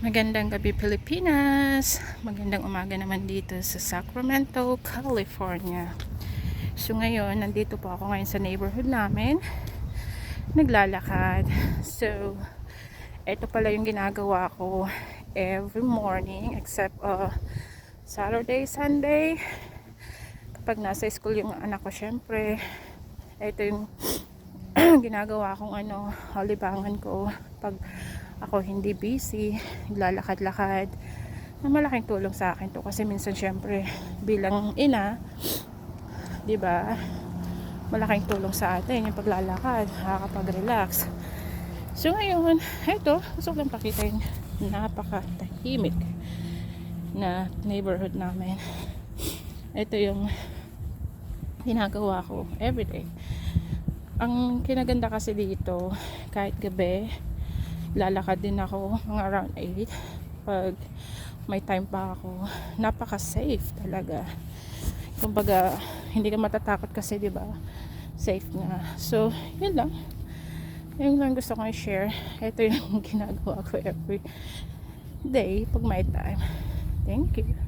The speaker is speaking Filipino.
Magandang gabi Pilipinas. Magandang umaga naman dito sa Sacramento, California. So ngayon, nandito po ako ngayon sa neighborhood namin. Naglalakad. So, ito pala yung ginagawa ko every morning except Saturday, Sunday. Kapag nasa school yung anak ko, syempre, ito yung ginagawa kong libangan ko pag ako hindi busy, naglalakad-lakad. Na malaking tulong sa akin to kasi minsan syempre bilang ina, 'di ba? Malaking tulong sa atin yung paglalakad, nakakapag-relax. So ngayon, ito, gusto ko lang pakita yung napakatahimik na neighborhood namin. Ito yung ginagawa ko everyday. Ang kinaganda kasi dito, kahit gabi, lalakad din ako mga around 8 pag may time pa ako. Napaka-safe talaga. Kumbaga, hindi ka matatakot kasi 'di ba? Safe nga. So, yun lang. Yung lang gusto kong i-share. Ito yung ginagawa ko every day pag may time. Thank you.